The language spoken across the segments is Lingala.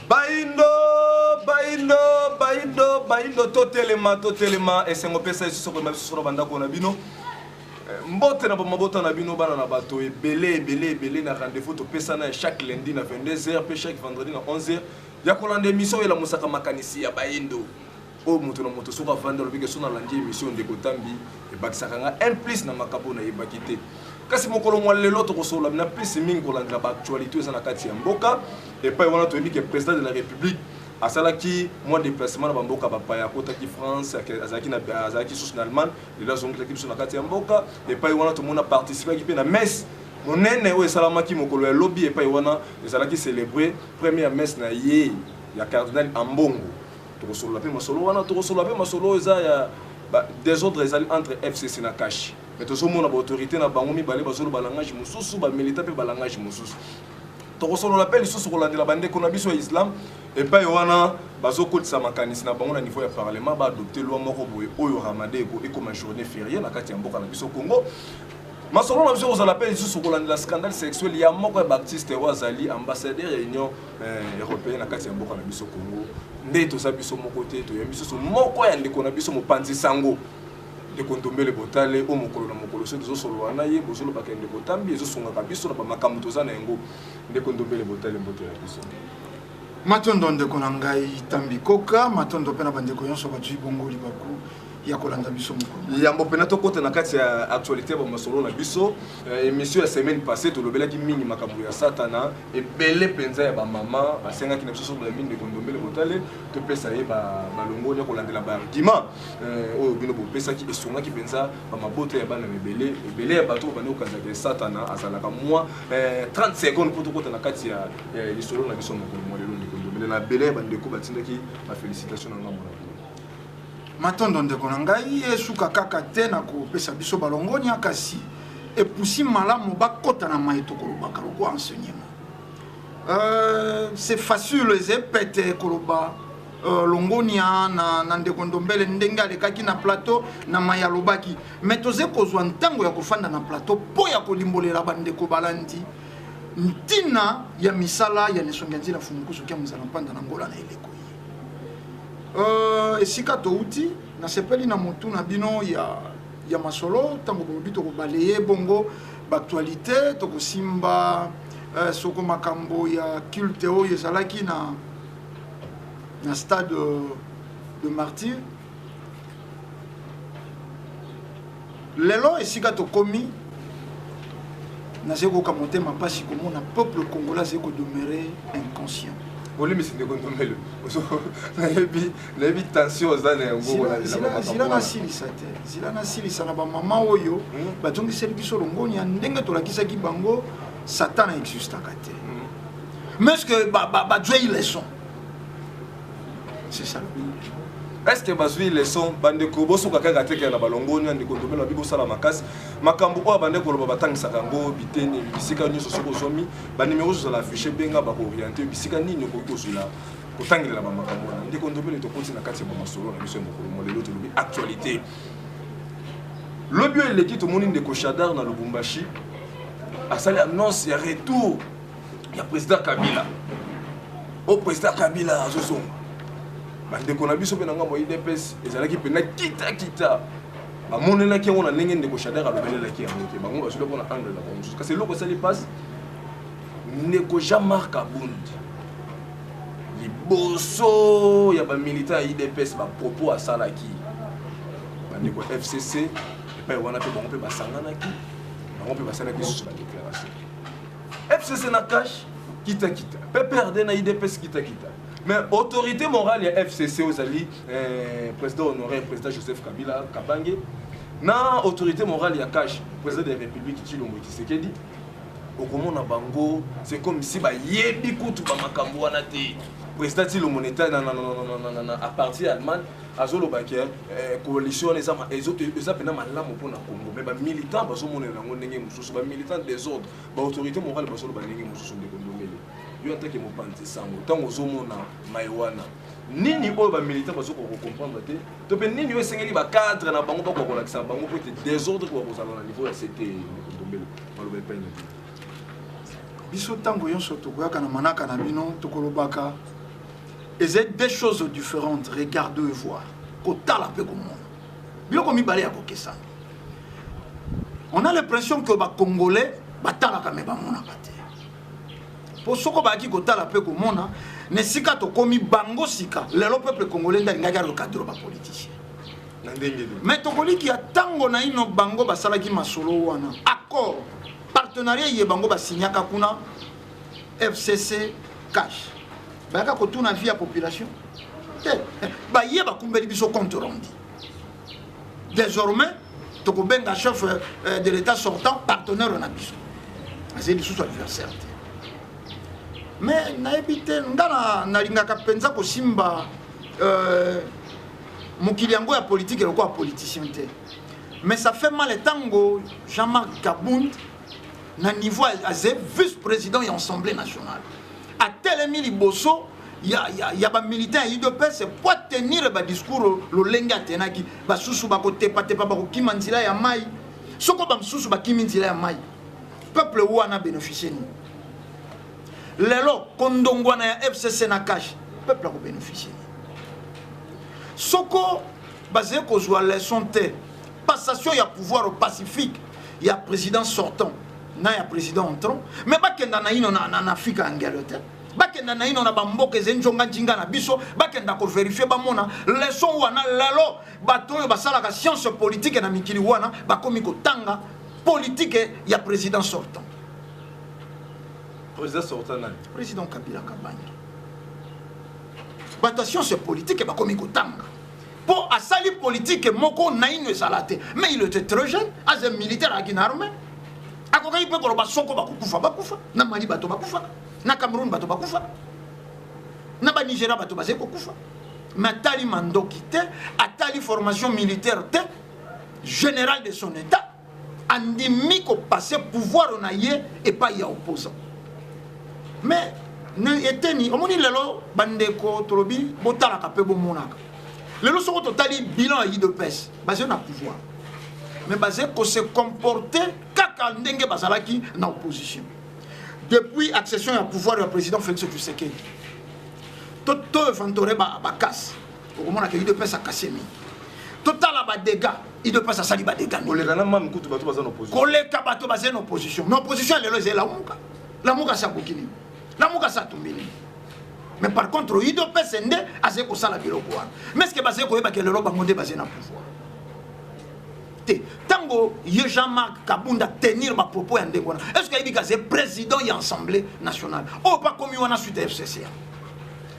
Baindo, totelema, et c'est mon pesa ici sur le sur banda kona bino. Mbote na mabota na bino bana na bato e belé na rendez-vous to pesa na chaque lundi na 22h pe chaque vendredi na 11h. Ya kolanda émission et la musaka makanisi ya Baindo. O moto na moto soka vanda lo bike sona landi émission de Kotambi e bakisaka nga un plus na makapo na yebakite. Kasi mokolo mwa lelo to kosola na plus mingi kolanda ba actualité za na kati ya mboka et pa wana to que président de la République à salaki moi déplacement na bamboka bapaya kota ki France azaki sous en Allemagne les là sont l'équipe sur la kati ya mboka et pa wana to mona participer ki pe na messe monene o esalamaki mokolo ya lobby et pa wana ezalaki célébrer première messe na ye ya cardinal Ambongo to kosola pe masolo wana to kosola pe masolo eza ya des autres entre FCC na cash mais to so mona ba autorité na bango mi balé bazolo balangage mususu ba militaire pe balangage mususu to kosola l'appel lisusu kolandela bande kona biso islam et pas wana bazokotisa makanisi na bango na niveau ya parlement ba adopter loi moko boye oyo ramade ko comme journée fériée na kati ya mboka na biso Congo masolo na biso kozala appel lisusu kolandela scandale sexuel ya moko ya Baptiste Wazali ambassadeur ya Union européenne na kati ya mboka na biso Congo nde to sa biso moko te to ya biso moko ya ndeko na biso mopanzi sango de kontombele botale o mokolo na mokolo so zo solo wana ye bozolo bakende botambi ezo songa kabiso na ba makambo tozana yango de kontombele botale mbote ya biso matondo ndeko na ngai tambi koka matondo pena bandeko yonso batui bongo libaku ya kolanda biso mokolo yambo pena to kota na kati ya actualité ba masolo na biso émission la semaine passée to lobela ki mingi makambo ya satana e belé penza ya ba mama basenga ki na biso sur la mine de kontombele botale to pesa ye ba balongo nya kolandela ba argument o bino bo pesa ki esonga ki penza ba maboto ya bana belé ya bato bana okaza ke satana azala ka moi 30 secondes pour to kota na kati ya lisolo na biso mokolo mo lelo ndi kontombele na belé ba ndeko batindaki ba félicitations na ngambo na matondo ndeko na ngai esuka kaka te na kopesa biso balongoni akasi epusi malamu bakota na mai tokolobaka loko enseignement c'est facile ezepete koloba longonia na ndeko ndombele ndenge alekaki na plateau na mai alobaki mais toze kozwa ntango ya kofanda na plateau po ya kolimbolela bandeko balandi ntina ya misala ya nesonga nzila fumukusu kia muzala mpanda na ngola na eleko esika touti na sepeli na motu na bino ya masolo tango bolobi to balayer bongo actualité to kosimba soko makambo ya culte oyo ezalaki na stade de martyr lelo esika to komi na zeko kamotema pasi komona peuple congolais zeko demeurer inconscient. Oli mi sinde kontombele oso na yebi tension ozana yango zila na silisa te zila na silisa na ba mama oyo batongi seli biso longoni ndenge to lakisaki bango Satan existe te mais est-ce que ba jouer leçon c'est ça est-ce que bazui leçon bandeko bosuka kaka teke na balongoni ndeko kontombele bibo sala makasi makambo oyo bandeko lo batangisa kango biteni bisika nyonso soko zomi ba numéro zo la afficher benga ba orienter bisika nini ko kozula kotangelela ba makambo ndeko kontombele to kontina kati ya masolo na biso mokolo molelo to lobi actualité le bio eleki to moni ndeko Shadar na Lubumbashi asali annonce ya retour ya président Kabila au président Kabila azozonga bandeko na biso pe na ngambo IDPS ezalaki pe na kita amonela ki on a ndenge ndeko Shadar alobelela ki yango ke bango basolo pona angle la bonjour kasi loko sali passe ndeko Jean-Marc Abound liboso ya ba militaire IDPS ba propos asalaki bandeko FCC pe wana pe bango pe basangana ki bango pe basalaki sur la déclaration FCC na cash kita pe perdre na IDPS kita mais autorité morale ya FCC ozali président honoré président Joseph Kabila Kabange na autorité morale ya cash président de la République Tshilombo Tshisekedi okomona bango c'est comme si ba yebi kutu ba makambo wana te président Tshilombo neta na à partir Allemagne azolo bakia coalition eza pena malamu pona Congo mais ba militant bazomona nango ndenge mususu ba militant des autres ba autorité morale bazolo ba ndenge mususu ndeko ndongeli yo atake mopanzi sango tango zomona maiwana nini oyo ba militant bazoko comprendre te to pe nini yo sengeli ba cadre na bango bako kolakisa bango pour te désordre ko kozala na niveau ya CT ndombelo malobe pa ina biso tango yonso to koyaka na manaka na bino to kolobaka Et c'est des choses différentes. Regardez et voir. On a l'impression que les Congolais pour ce qui ne sika to komi bango sika le peuple congolais ndinga le cadre ba politicien mais to koliki ya tango na ino bango basala ki masolo wana accord partenariat ye bango ba signaka kuna FCC cash ba ka ko tuna via population ba ye ba kumbeli biso compte rendu désormais to ko benga chef de l'état sortant partenaire na biso c'est le sous adversaire. Mais naebite ngana nalingaka penza ko simba mokili yango ya politique et quoi politicien te. Mais ça fait mal tango Jean-Marc Kabound na niveau azé vice-président et assemblée nationale. À tel mili bosso il y a ba militaire UDPS c'est pour tenir ba discours lo lenga tenaki ba susu ba côté pas ba ko kimanzila ya mai. Soko ba susu ba kimanzila ya mai. Peuple wana bénéficier ni. Lelo kondongwana ya FCC na cash peuple a bénéficier. Soko basé ko joa leçon te passation ya pouvoir pacifique ya président sortant na ya président entrant mais bakenda na ino na Afrique Angleterre bakenda na ino na bamboke zenjonga njinga na biso bakenda ko vérifier bamona leçon wana lelo bato basala ka science politique na mikili wana bakomi ko tanga politique ya président sortant. Président sortant président Kabila Kabanya. Attention, c'est politique et pas comme il pour à sali politique moko naïno salate mais il était très jeune as un militaire à une armée à quoi il peut qu'on soko bakufa na Mali bato bakufa na Cameroun bato bakufa na ba Nigeria bato bazé bakufa mais tali mando quitté à tali formation militaire te général de son état andimi ko passer pouvoir on aille et pas y a opposant. Mais ne eteni omoni lelo bandeko tolobi botala ka pe bo monaka lelo soko totali bilan yi de pes basé na pouvoir mais basé ko se comporter kaka ndenge bazalaki na opposition depuis accession au pouvoir du président Félix Tshisekedi toto fantore ba casse omona ke yi de pes a cassé mi total ba dégâts yi de pes a sali ba dégâts koleka na mam kutu bato bazana opposition koleka bato bazana opposition na opposition lelo zela la muka sa bokini la muka sa tumbini. Mais par contre, il doit pas s'aider à ce que ça la bilo quoi. Mais ce que basé ko yeba que le roba monde basé na pouvoir. Tango Jean-Marc Kabunda tenir ma propos en décona. Est-ce qu'il dit que c'est président et assemblée nationale. Oh pas comme on a suite FCC.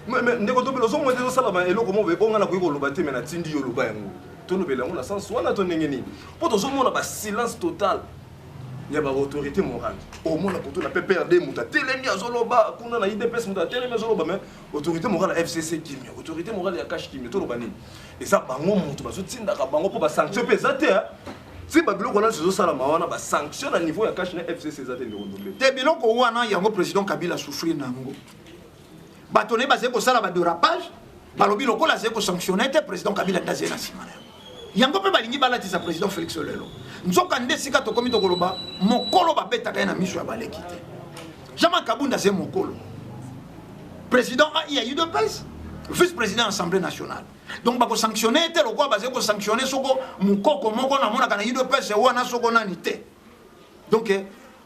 Mais ndeko to belo so mo te sala ba eloko mo be bonga na ko ko loba te mena tindi yo loba yango. To no bela ngona sans wana to ngeni. Po to so mo na ba silence total. Il y a une autorité morale. Au moins, on a PPRD, on a Télémi à Zoloba, on a IDPS, on a Télémi à Zoloba, mais autorité morale FCC qui est, autorité morale il y a cash qui est, tout le bani. Et ça, bango monte, parce que si on a bango pour sanctionner pesate, si babilo qu'on a ce ça la mawana, ba sanction à niveau il y a cash na FCC zate de renouveler. Te bilon ko wana il y a un président Kabila souffrir nango. Batoné basé ko sala ba dérapage, balobi loko la zé ko sanctionner te président Kabila ndazé na simana. Yango pe balingi balati sa président Félix Lelo. Nzoka ndesika to komi to koloba mokolo ba beta kana miso ya baleki te. Jean-Marc Kabunda c'est mokolo. Président il y a eu de pèse, vice-président assemblée nationale. Donc ba ko sanctionner te lokwa ba ko sanctionner soko mukoko moko na mona kana eu de pèse wana soko nani te. Donc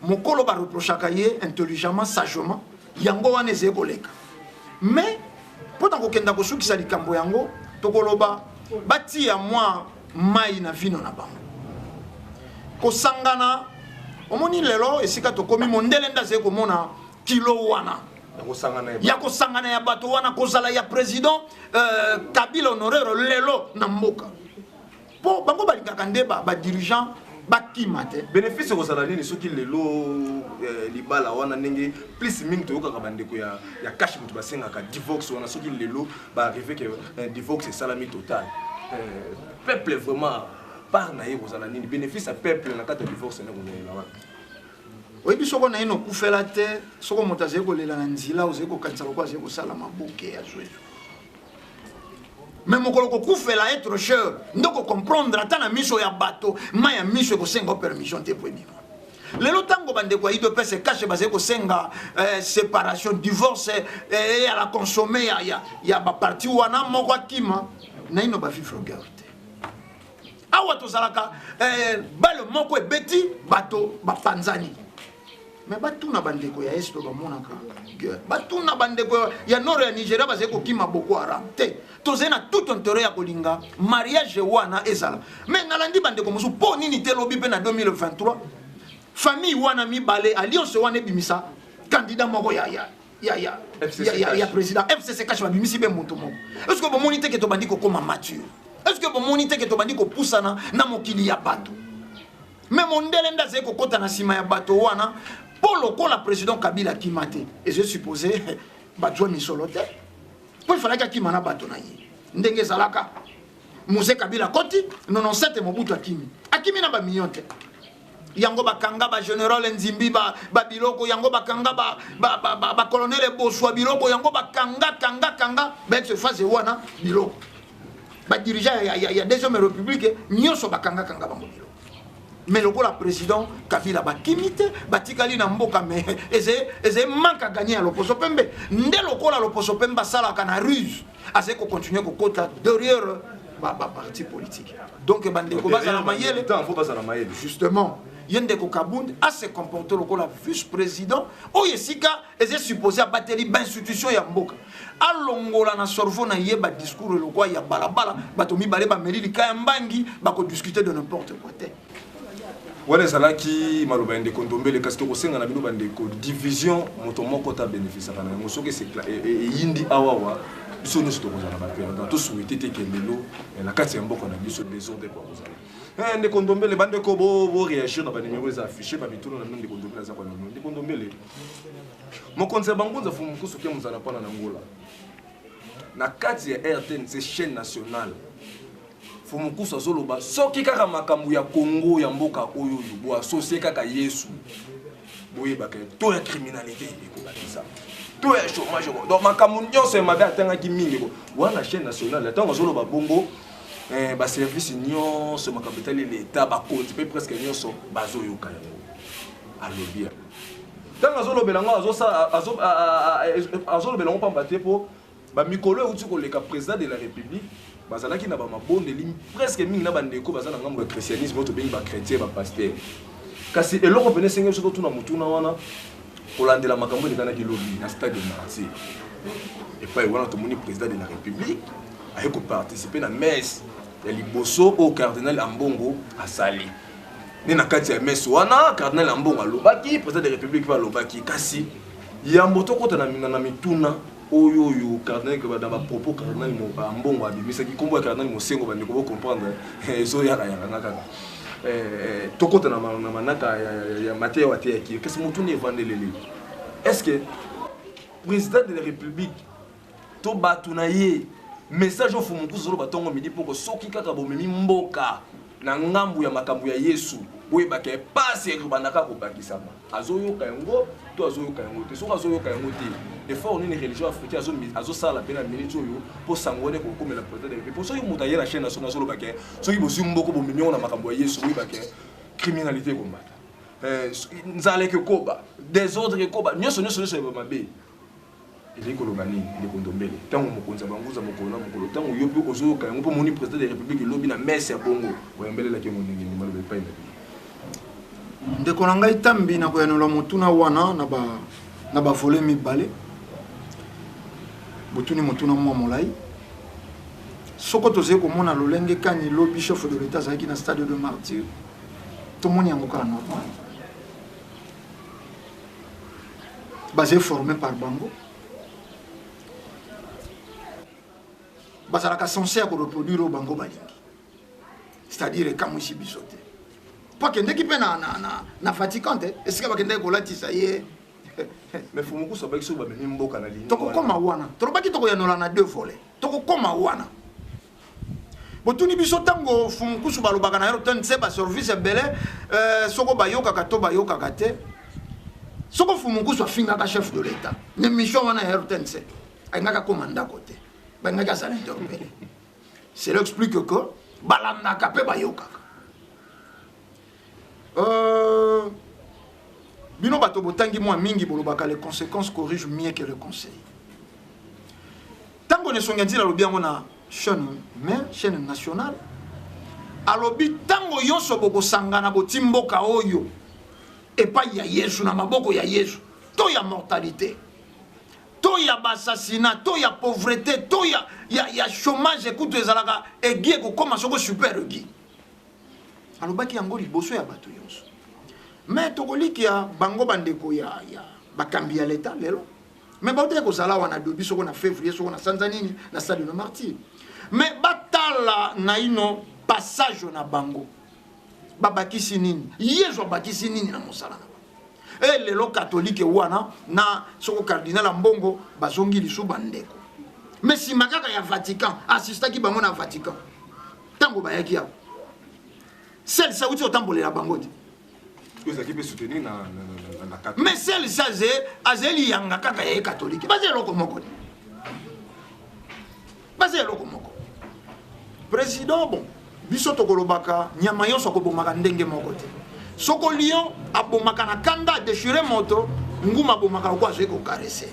mokolo ba reprochaka ye intelligemment sagement yango wana ze koleka. Mais pota ko kenda ko sukisa likambo yango to koloba bati ya moi mai na vino na bango kosangana omoni lelo esika to komi mondele ndaze ko mona kilo wana ya kosangana ya bato wana kozala ya président Kabila honoraire lelo na mboka po bango balingaka nde ba dirigeant bakima te bénéfice kozala nini soki lelo libala wana ndenge plus mingi to yoka bandeko ya cash mutu basengaka divorce wana soki lelo ba arriver que divorce c'est salami total peuple vraiment par na kozala nini bénéfice à peuple na kata divorce na ngona wana oyebi soko na ino kufela te soko moto azali kolela na nzila ozali kokanisa lokwa azali kosala maboke ya zwezo mais mokolo kokufela être cher ndoko comprendre ata na miso ya bato ma ya miso ekosenga permission te po ebima lelo tango bande kwa ido pese cache basé ko senga séparation divorce et à la consommer ya ba parti wana moko kima na ino ba vivre guerre awa to salaka bale moko ebeti bato ba panzani mais batuna bandeko ya esto bamonaka batuna bandeko ya nord ya Nigeria basé ko kima Boko Haram te tozena tout intérêt ya kolinga mariage wana ezala mais nalandi bandeko musu po nini te lobi pe na 2023 famille wana mi balé alliance wana bimisa candidat moko ya président FCC cache bimisi be monto moko est-ce que bon monité que to bandiko koma mature est-ce que bon monité que to bandiko pusana na mokili ya bato mais mondele ndaze ko kota na sima ya bato wana pour le la président Kabila qui m'a dit et je supposais batwa misolote pour il fallait qu'il mana bato na yi ndenge zalaka Muse Kabila koti 97 Mobutu akimi na ba million te yango bakanga ba général Nzimbi ba biloko yango bakanga ba colonel Boswa biloko yango bakanga kanga ba se phase wana biloko ba dirigeant ya deuxième république nyoso bakanga ba biloko mais le président Kabila bakimite batikali na mboka mais eze manque à gagner à l'opposition pembe nde lokola l'opposition pembe sala kana ruse assez ko continuer ko kota derrière parti politique donc bande ko bazala mayele justement yende ko kabund a se comporter lokola vice-président oyesika eze supposé abattre l'institution ya mboka alongola na sorvo na yeba discours lokwa ya balabala bato mibale ba mairie ka mbangi bako discuter de n'importe quoi te wana ezalaki maloba ende kondombele kasi tokosenga na bino bandeko division moto moko ta bénéficiaka na yango soki eyindi awawa biso nyonso tokozala baperdant tosouhaite te ke lelo na kati ya mboka na biso désordre po kozala ndeko ndombele bandeko boréagir na banimero eza affiché babituno na bino ndeko ndombele aza kwa nano ndeko ndombele mokonzi ya bangunza fu mokusu ke mozala mpona na ngola na kati ya RTNC chaîne nationale Fumukusa zoloba soki kaka makambo ya Congo ya mboka oyo bo associé kaka Yesu boye baka to ya criminalité ekobakisa to ya chômage donc makambo nyonso mabe atangaki mingi ko wana chaîne nationale atango zoloba bongo ba service nyonso makambo tali l'état ba compte pe presque nyonso bazoyoka yango alobia tanga zolobela ngo azolobela ngo pamba te po ba mikolo uti ko leka président de la république bazalaki na ba mabondeli presque mingi na bandeko bazana ngambo ya christianisme oto bengi ba chrétien ba pasteur kasi eloko pene senge soto tuna mutuna wana kolandela makambo ni kana kilobi na stade de Marseille et pas wana to moni président de la république a ko participer na messe ya liboso au cardinal Ambongo asali ni na kati ya messe wana cardinal Ambongo alobaki président de la république va lobaki kasi yambo to kota na mituna oyo cardinal que dans ma propos cardinal mo Ambongo abimisa ki kombo cardinal mo sengo bande ko comprendre so ya ngaka tokota na manaka ya Matthieu watia ki qu'est-ce que mutuni evandelele est-ce que président de la république to batuna ye message au fumu kuzolo batongo midi poko soki kaka bomemi mboka na ngambu ya makambu ya Yesu boyeba ke passe ekubandaka ko bakisama azoyoka yango to azoyoka yango te soka azoyoka yango te effort ni religion africaine azo sala pena minute oyo po sangone ko komela président de la république so yomuta yela chaîne nationale solo bake soki bosi mboko bomemi na makambu ya Yesu boyeba ke criminalité kombata nzale ke koba désordre koba nyoso mabe il koloba nini il kondombele tango mokonza banguza mokolo tango yobi ozoyoka yango po moni président de la république lobi na messe ya bongo oyambela ke moningi ni malobe pa ina ndeko na ngai tambi na koyanola motuna wana na ba volé mibale botuni motuna mwa molai soko tozé komona lolenge kani lobi chef de l'état zaki na stade de martyr to moni yango kala normal basé formé par bango bazalaka censé à reproduire au bango balingi c'est-à-dire kamwishi bisote pas que ndeki pe na fatigante est-ce que bakende ko latisa ye mais fumuku so bakso ba memi mboka na lini toko koma wana torobaki toko yanola na deux volets toko koma wana botuni biso tango fumuku so balobaka na yoto nse ba service belé soko bayoka ka to bayoka ka te soko fumuku so finga ka chef de l'état ne mission wana yoto nse ainga commandant côté bangaka ça l'interpeller c'est l'explique que balanda ka pe bayoka bino bato botangi moi mingi bolobaka les conséquences corrigent mieux que le conseil. Tango ne songanzi la lobi na chaîne nationale alobi tango yonso boko sangana botimboka oyo epa ya Yesu na maboko ya Yesu to ya mortalité to ya assassinat to ya pauvreté to ya chômage écoute ezalaka egie ko koma soko super egie alobaki yango liboso ya bato yonso mais tokoliki ya bango bandeko ya bakambi ya l'état lelo mais baute ko sala wana dobi soko na février soko na sanza nini na stade de martyr mais batala na ino passage na bango babakisi nini yezo bakisi nini na mosala na lelo catholique wana na soko cardinal Mbongo bazongi lisu bandeko mais si makaka ya Vatican assistaki bango na Vatican tango bayaki ya celle ça uti otambolela bango ti ezaki pe soutenir na mais celle ça azeli yanga kaka ya catholique bazelo ko moko président bon biso tokolobaka nyama yonso kobomaka ndenge moko te soko lion abomaka na kanda déchirer moto nguma bomaka ko azwe ko caresser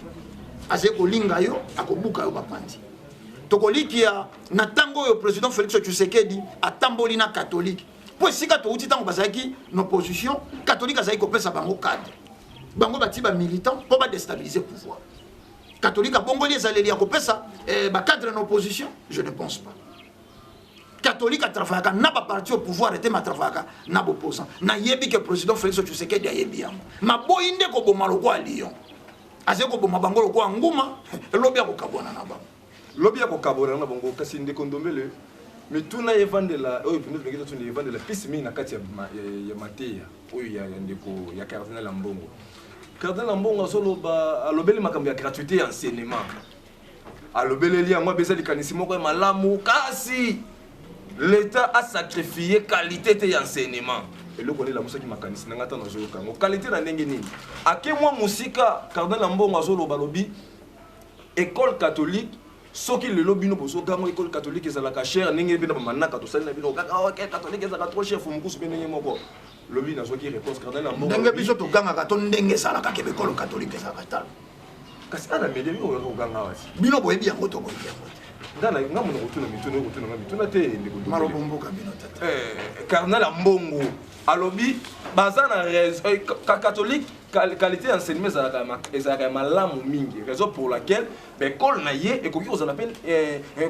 azwe ko linga yo akobuka yo bapandi tokolikia na tango yo président Félix Tshisekedi atamboli na catholique po sika to uti tango bazaki no opposition catholique azaki ko pesa bango cadre bango bati ba militant po ba déstabiliser pouvoir catholique a bongoli ezaleli ya ko pesa ba cadre na opposition je ne pense pas. Catholique a travaillé na ba parti au pouvoir était ma travaillé na opposant na yebi que président Félix Tshisekedi a yebi yango ma boyinde ko boma loko a Lyon azeko boma bango loko nguma lobi ko kabona na bango lobi ko kabona na bango kasi ndeko ndombele mais tuna evandela oyo pino ngeza tuna evandela pisi mingi na kati ya mateya oyo ya ndeko ya cardinal Mbongo cardinal Mbongo azoloba alobeli makambo ya gratuité ya enseignement alobeleli yango bezali kanisi moko ya malamu kasi l'État a sacrifié qualité de l'enseignement. Et le connaît la musique qui m'a canis, n'a pas de kango. Qualité na ndenge nini. Ake moi musika cardinal Mbongo azolo balobi école catholique soki le lobby no bozo gango école catholique ezalaka cher ndenge bina ba manaka to sali na bino kaka ok catholique ezalaka trop cher fumu kusu ndenge moko. Lobby na soki réponse cardinal Mbongo. Ndenge biso to ganga to ndenge ezalaka ke école catholique ezalaka tal. Kasi ana medemi o ganga wasi. Bino boyebi yango to boyebi yango. Ndana ngamu no kutuna mituna te ndeko marobombo kabino tata cardinal Mbongo alobi bazana catholique qualité enseignement ezalaka malamu mingi raison pour laquelle l'école na ye ekoki ozala peine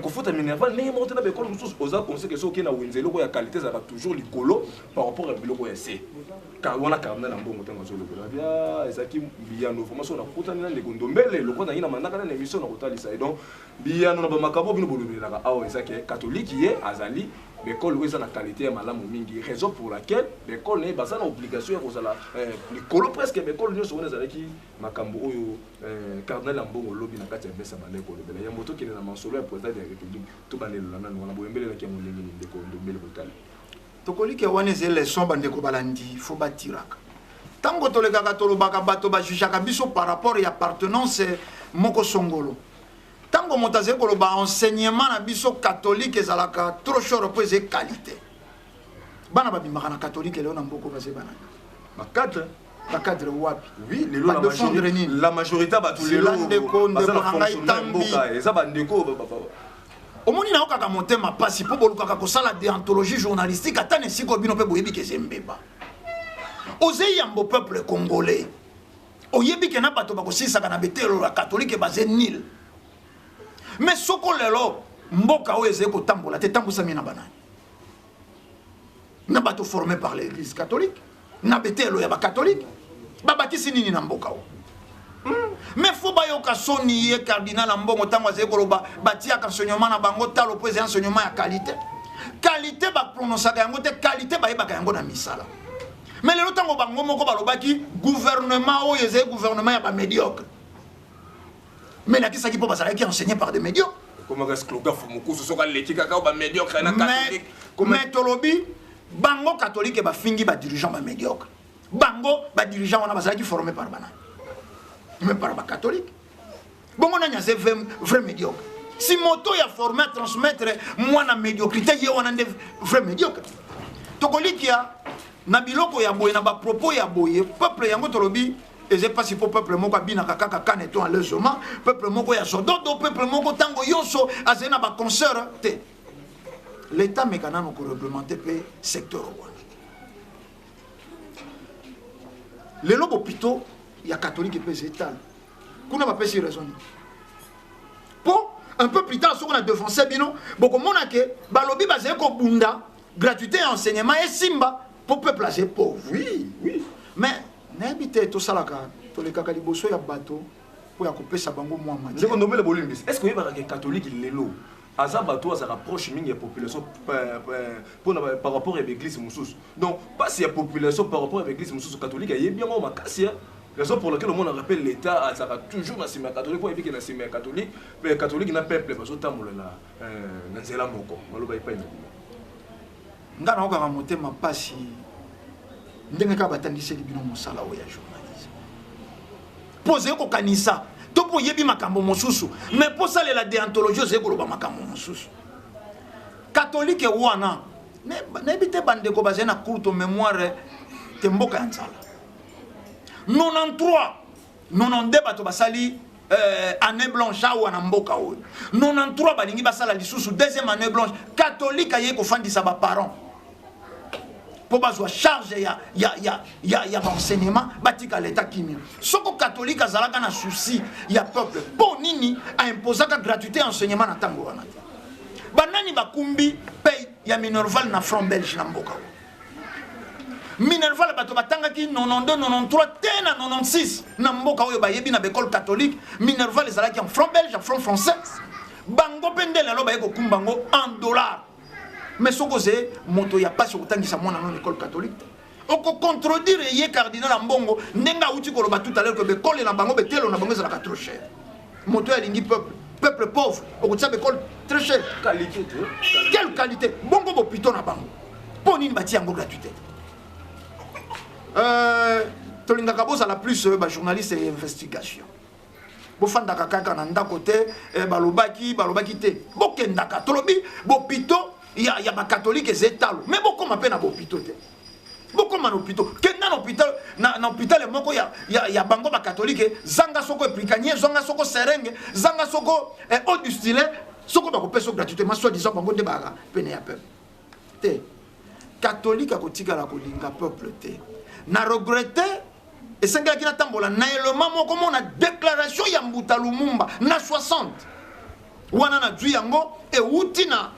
kofuta minerval ndenge moko te na l'école mosusu oza conseil que soki na wenzeloko ya qualité ezalaka toujours likolo par rapport à biloko ya se car wana cardinal Mbongo ntango azolokola bia ezalaki biyano formation na kutani na ndeko ndombele loko na ye na mandaka na émission na kotalisa et donc biyano na bamakabo bino bolobelaka awa ezaki catholique ye azali l'école où la qualité est malamu mingi raison pour laquelle l'école n'est pas en obligation de kozala l'école presque l'école nous sommes avec makambo oyo cardinal Mbongo lobby na kati ya besa baleko lobela ya moto kene na mansolo ya président de la république to banelo na wana boyembele la kiamo lengi ni ndeko ndombele botali tokoliki wana ze leçon bandeko balandi faut batiraka tango tolekaka tolobaka bato ba jujaka biso par rapport ya appartenance moko songolo tango motaze koloba enseignement na biso catholique ezalaka trop cher pour ses qualité bana babimaka na catholique leo na mboko base bana ba cadre wapi oui la majorité ba tous les ndeko tambi eza bandeko omoni na okaka motema pasi po bolukaka kosala déontologie journalistique atane siko bino pe boyebi ke zembeba oseyi yambo peuple congolais oyebi ke na bato bakosisaka na betelo la catholique base nil mais soko lelo mboka o ezeko kotambola te tambusami na banani na bato formé par l'église catholique na betelo ya ba catholique babakisi nini na mboka o mais faut bayoka soni ye cardinal Mbongo tango azeko loba batia enseignement na bango talo po eza enseignement ya qualité ba prononcer yango te qualité ba yebaka yango na misala mais lelo tango bango moko balobaki gouvernement o yeze gouvernement ya ba médiocre mais la question qui peut passer qui enseigné par des médiocres. Comment est-ce que le gars faut ce soit l'éthique quand ba médiocre na catholique. Mais tolobi bango catholique et ba fingi ba dirigeant ba médiocre. Bango ba dirigeant on a basaki formé par bana. Mais par ba catholique. Bongo na nyase vrai médiocre. Si moto ya formé à transmettre moi na médiocrité ye on a vrai médiocre. Tokolikia na biloko ya boye na ba propos ya boye peuple yango tolobi eze pas si peuple moko abina kaka kaneto en logement peuple moko ya sododo peuple moko tango yoso azena ba concert te l'état mécanique ko réglementer pe secteur wana les lobos pito ya catholique pe état kuna ba pesi raison po un peu plus tard on a défoncé bino boko mona ke balobi bazé ko bunda gratuité enseignement et simba pour peuple assez pauvre oui mais n'habite tout ça là to le kaka liboso ya bateau pour ya kopesa bango moi mati ndeko ndomele bolimbisi est-ce que yeba que catholique lelo aza bateau ça rapproche mingi ya population par rapport à l'église mususu donc pas si la population par rapport à l'église mususu catholique est bien mo makasi raison pour laquelle le monde rappelle l'état a toujours na sima catholique pour éviter na sima catholique mais catholique na peuple parce que tambola na nzela moko maloba ipanye ngana okanga motema pasi ndenge ka batandiseli bino mosala oya journaliste posé ko kanisa to po yebi makambo mosusu mais pour ça la déontologie c'est ko loba makambo mosusu catholique wana ne bité bande ko bazena courte mémoire te mboka nzala 93 bato basali année blanche wana mboka oyo 93 balingi basala lisusu deuxième année blanche catholique aye ko fandisa ba parents pour bazwa charge ya enseignement batika l'état kimia soko catholique azalaka na souci ya peuple po nini a imposer ka gratuité enseignement na tango wana banani bakumbi paye ya Minerval na front belge na mboka Minerval bato batangaki 92 93 te na 96 na mboka oyo bayebi na école catholique Minerval ezalaki en front belge en front français bango pendele lo baye ko kumbango en dollars mais ce que c'est moto ya pas sur tant que ça mon dans l'école catholique oko contredire ye cardinal ambongo nenga uti ko ba tout à l'heure que l'école na bango betelo na bango ça trop cher moto ya lingi peuple pauvre oko tsa école très cher qualité quelle qualité bongo bo pito na bango poni bati yango gratuité tolinga kaboza la plus ba journaliste et investigation bo fanda kaka na ndako te balobaki te bokendaka tolobi bo pito il y a ma catholique et talo mais beaucoup m'appellent à l'hôpital beaucoup à l'hôpital que dans l'hôpital moko il y a bango ma catholique zanga soko prikanye zanga soko serenge zanga soko eau du stylet soko ba kopesa gratuitement soit disant bango de bara pene ya peuple te catholique akotika la kolinga peuple te na regretter et sanga ki na tambola na elema moko mona déclaration ya Mbuta Lumumba na 60 wana na dwi yango e uti na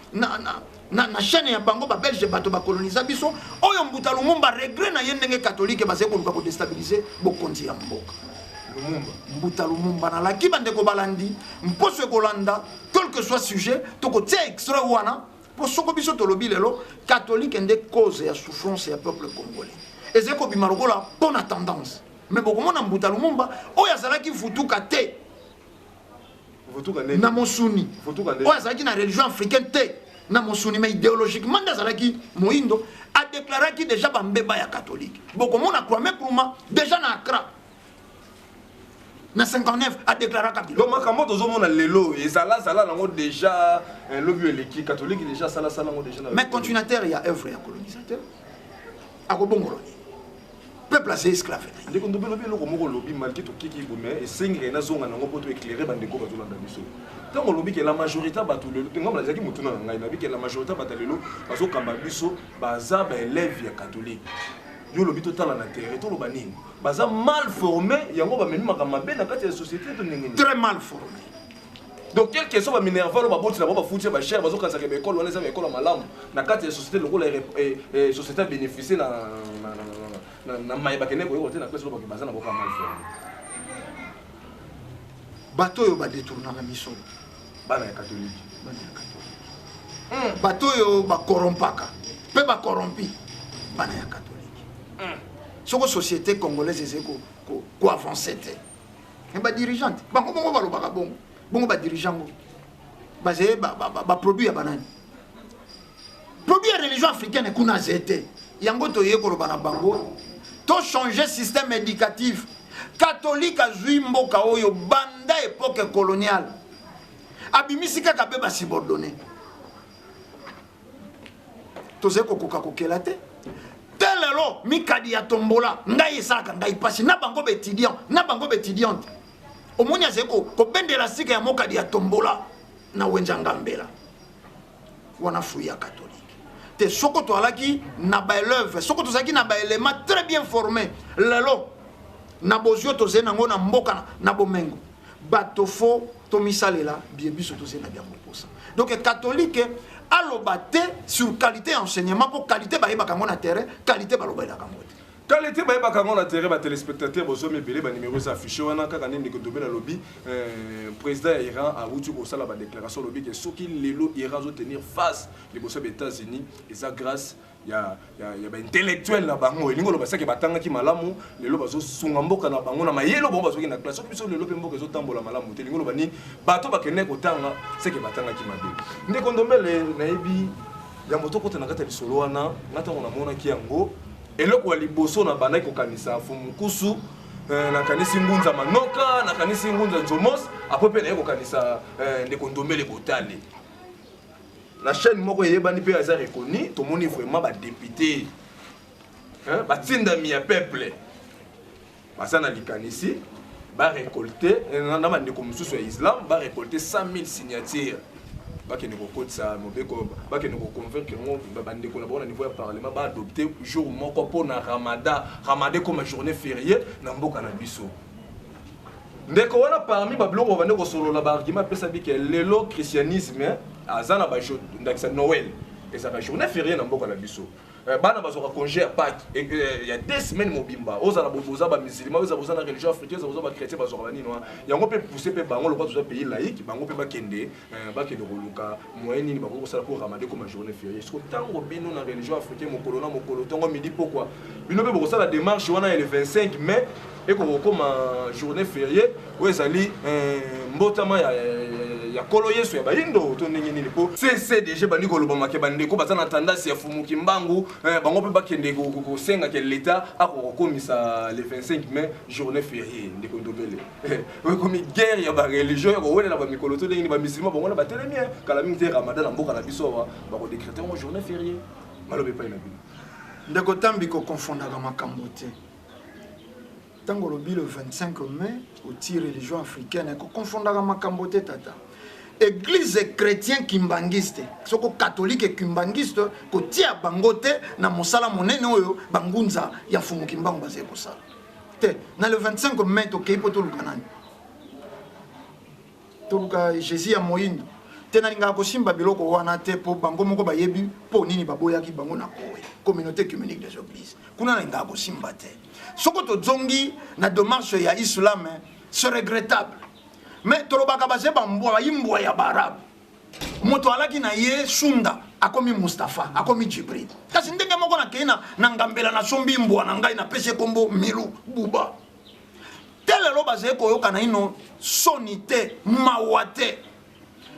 chaîne ya bango ba belge bato ba coloniser biso oyo Mbuta Lumumba regret na yendenge catholique ba seko ko déstabiliser bokonzi ya mboka Mbuta Lumumba na la kibande ko balandi mposo kolanda quel que soit sujet to ko tie extra wana pour soko biso to lobi lelo catholique ende cause ya souffrance ya peuple congolais ezeko bimarokola pour na tendance mais beaucoup mona Mbuta Lumumba oyo azalaki futuka te na mosuni oyo azalaki na religion africaine te na mosuni mais idéologiquement ndazalaki moindo a déclaré qui déjà bambeba ya catholique beaucoup mona croit même pour moi déjà na Accra na 59 a déclaré kabila donc makambo tozomona lelo ezala nango déjà lobby eleki catholique déjà sala nango déjà mais continuateur ya œuvre ya colonisateur akobongoloni peuple assez esclave ndeko ndobelo belo ko moko lobby malki to kiki bume et singre na zonga nango poto éclairer bandeko bazolanda biso tango lobby ke la majorité batu lelo ngam la zaki mutuna ngai na biki la majorité batalelo bazo kamba biso baza ba élève ya catholique yo lobby total na terre to loba nini baza mal formé yango ba meni makama be na kati ya société to ningini très mal formé donc quel que soit ba Minerval ba boti na ba futi ba cher bazo kanza ke ba école wana za école malamu na kati ya société lokola et société bénéficier na maïba kene ko yote na place lo ba baza na boka mal formé bato yo ba détourner na mission bana ya catholique bato yo ba corrompaka pe ba corrompi bana ya catholique soko société congolaise ezeko ko avancer te et ba dirigeante bango bongo ba lobaka bongo ba dirigeant bazé ba produit ya banani produit ya religion africaine kuna zete yango to yeko lobana bango to changer système éducatif catholique azui mboka oyo banda époque coloniale abimisi kaka be ba subordonné tozeko koka kokela te telle lelo mikadi ya tombola ngai esaka ngai pasi na bango étudiante omoni azeko ko bendela sika ya mokadi ya tombola na wenja ngambela wana fuya catholique te soko to alaki na ba élève soko to zaki na ba élément très bien formé lelo na bozio to zena ngona mboka na bomengo bato fo to misalela biebiso to zena bien proposa donc catholique alobate sur qualité enseignement pour qualité ba yeba kango na terrain qualité ba loba la kango qualité ba yeba kango na terrain ba téléspectateurs bozo mebele ba numéro affiché wana kaka nini ko dobela lobby président ya Iran a outu ko sala ba déclaration lobby que soki lelo Iran zo tenir face les bosso des États-Unis et ça grâce ya ba intellectuel na bango elingo loba saki batanga ki malamu lelo bazo sunga mboka na bango na mayelo bo bazo ki na classe soki biso lelo pe mboka zo tambola malamu te lingo loba ni bato bakene ko tanga saki batanga ki mabe nde kondombele na yebi ya moto kota na kata lisolo wana ngata ngona mona ki yango eloko wa liboso na bana ko kanisa fumukusu na kanisi ngunza manoka na kanisi ngunza jomos apope na ko kanisa nde kondombele botale la chaîne moko yebani pe aza reconnu to moni vraiment ba député hein ba tinda mi ya peuple basana likanisi ba récolter na ba ndeko mususu ya islam ba récolter 100 000 signatures ba ke neko kotsa mobeko ba ke neko convaincre ngo ba ndeko na bona niveau ya parlement ba adopter jour moko pour na ramadan comme journée fériée na mboka na biso ndeko wana parmi ba bloko ba ndeko solo la ba argument pesa bi ke lelo christianisme azana ba jour ndakisa Noël et ça va journée fériée na mboka na biso bana bazoka congé à Pâques et il y a 2 semaines mobimba ozala boza ba musulman oza na religion africaine oza ba chrétien bazoka bani no yango pe pousser pe bango lokwa toza pays laïque bango pe bakende koluka moyen nini bango sala pour ramadan comme journée fériée ce tango bino na religion africaine mokolo tongo midi pourquoi bino pe bokosala démarche wana le 25 mai et ko comme journée fériée ezali mbotama ya kolo yesu ya bayindo to ndenge nini po CCDG bandi ko lobama ke bande ko batana tendance ya fumuki mbangu bango pe bakende ko senga ke l'état akokomisa le 25 mai journée fériée ndeko ndobele we komi guerre ya ba religion ko wele na ba mikolo to ndenge ni ba musulman bango na batelemi kala mingi te ramadan na mboka na biso ba ko décréter une journée fériée malobe pa ina bino ndeko tambi ko confondaka makambo te tango lobi le 25 mai au tir religion africaine ko confondaka makambo te tata église chrétien kimbangiste soko catholique kimbangiste ko tia bangote na mosala monene oyo bangunza ya fumu kimbango baze ko sala te na le 25 mai to keipo to lukanani to luka Jésus ya moyindo te na linga ko simba biloko wana te po bango moko bayebi po nini baboyaki bango na kowe communauté œcuménique des églises kuna na linga ko simba te soko to zongi na démarche ya islam c'est regrettable mais tolobaka baze bambwa yimbwa ya barab moto alaki na ye sunda akomi Mustafa akomi Jibril kasi ndenge moko na kena na ngambela na sombi mbwa na ngai na pese kombo milu buba telelo baze ko yoka na ino sonite mawate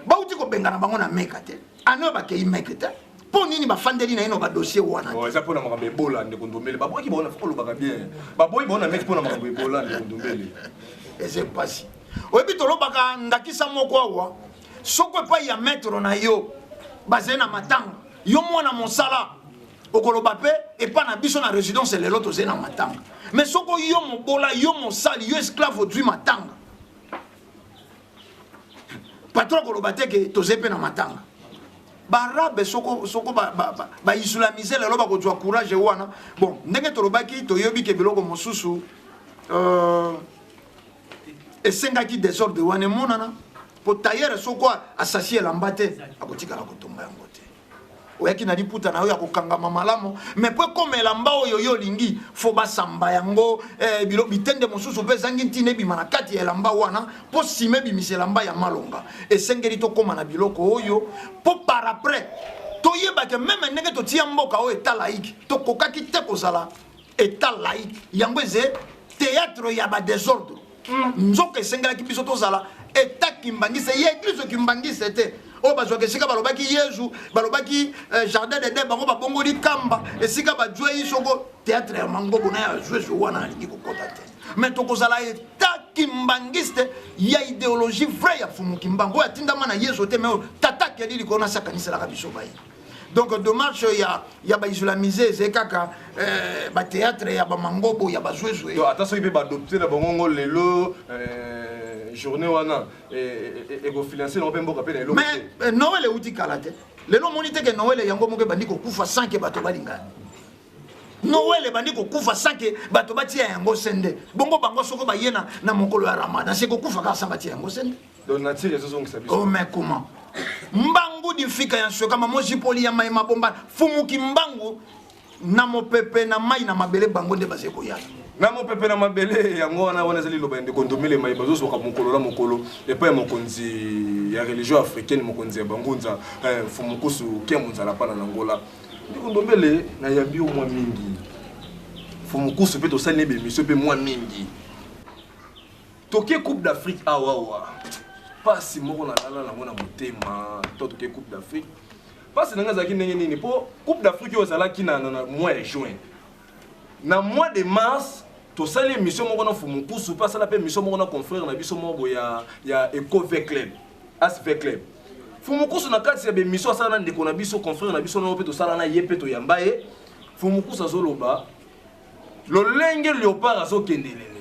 bauti ko bengana bango na meka te ano ba ke imekete po nini ba fandeli na ino ba dossier wana oh ça pour na makambe bola ndeko ndombele baboki bona foko lobaka bien baboyi bona meki pour na makambe bola ndeko ndombele et c'est pas si oyebi tolobaka ndakisa moko awa soko epa ya maître na yo baze na matanga yo mwana mosala okoloba pe epa na biso na résidence lelo toze na matanga mais soko yo mobola yo mosali yo esclave odwi matanga patron koloba te ke toze pe na matanga barabe soko ba islamiser lelo bakozwa courage wana bon ndenge tolobaki toyobi ke biloko mosusu esengaki désordre wana monana po tailleur soko assassin elamba te akotikala kotomba yango te oyaki na liputa na yo ya kokangama malamu mais po comme elamba oyo yo lingi fo basamba yango bilo bitende mosusu pe zangi ntine ebima na kati ya elamba wana po sime bimisa elamba ya malonga esengeli tokóma na biloko oyo po par après toyebake meme ndenge totia mboka oyo eta laïque tokokaki te kozala eta laïque yango eze théâtre ya badésordre nzoka esengelaki biso tozala eta kimbangise ye église kimbangise te oyo bazwaka esika balobaki yesu balobaki jardin de Dieu bango babongoli kamba esika bajwei soko théâtre ya mangobo na ya jweso wana alingi kokota te mais tokozala eta kimbangiste ya idéologie vraie ya fumu kimbango oyo atindama na yesu te mais oyo tataki yali likolo nasakaniselaka biso baye Donc dommage il y a ba islamisé c'est kaka ba théâtre ya ba mangobo ya ba jouer. Donc attention il peut adopter la bongo lelo journée wana et go financer on peut mboka pe lelo. Mais Noël outi kalate. Lelo monite que Noël yango moke bandi ko kufa 5 bato balinga. Noël bandi ko kufa 5 bato batia yango sende. Bongo bango soko ba yena na mokolo ya Ramadan c'est ko kufa ka samba tia yango sende. Donc nature les choses qui oh mais comment? Mbangu di fika ya nso kama moji poli ya mai mabomba fumuki mbangu na mopepe na mai na mabele bango nde baseko ya. Na mopepe na mabele yango wana wana zali loba ndeko ndomele mai bazo soka mokolo na mokolo et pas mokonzi ya religion africaine mokonzi ya bangunza fumukusu kemunza la pana na ngola. Ndeko ndomele na yambi o mwa mingi. Fumukusu pe to sali be mission pe mwa mingi. Toke Coupe d'Afrique awa. Pas si moko na lala na mona motema to toke Coupe d'Afrique. Pas si nanga zaki ndenge nini po Coupe d'Afrique yo zala ki na mois de juin. Na mois de mars to sali mission moko na fumukusu pas la pe mission moko na confrère na biso moko ya Eco V Club. As V Club. Fumukusu na kati ya be mission sala na ndeko na biso confrère na biso na pe to sala na yepe to yambaye. Fumukusu azoloba lolenge léopard azokendele.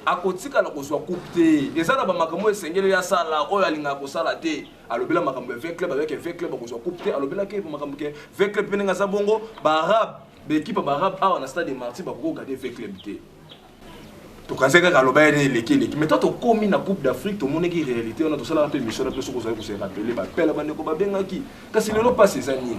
Akotika la kozwa coupe te ezana ba makambo esengeli ya sala oyo alinga ko sala te alobela makambo V Club avec V Club kozwa coupe te alobela ke makambo ke V Club penenga sa bongo ba arabe be équipe ba arabe a na stade de Martyrs ba ko garder V Club te to kanzeka ka loba ene lekele mais toi to komi na Coupe d'Afrique to moneki réalité on a to sala pe mission na pe soko za ko se rappeler ba pela bande ko ba bengaki kasi lelo passe ezani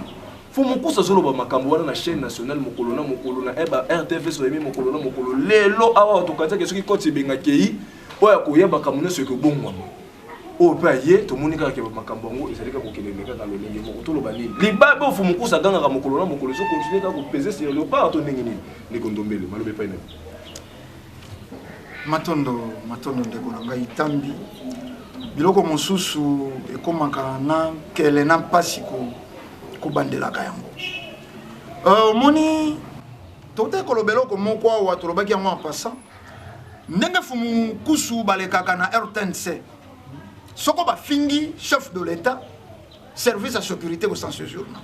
Fumukusu azoloba makambo wana na chaîne nationale mokolo na RTV so yemi mokolo na mokolo lelo awa to kanza ke soki koti benga kei oya koyeba kamune so ke bongwa o pa ye to monika ke makambo ngo ezalika ko kelele ka lolenge moko to loba nini libabe Fumukusu aganga ka mokolo na mokolo so continuer ka ko peser sur le pas to ndenge nini ni kondombele malobe pa ina matondo ndeko na ngai tambi biloko mosusu ekomaka na kele na pasiko bandela kayango moni tote kolobelo ko moko wa tolobaki yango en passant ndenge Fumukusu balekaka na RTNC soko ba fingi chef de l'état service à sécurité au sens journal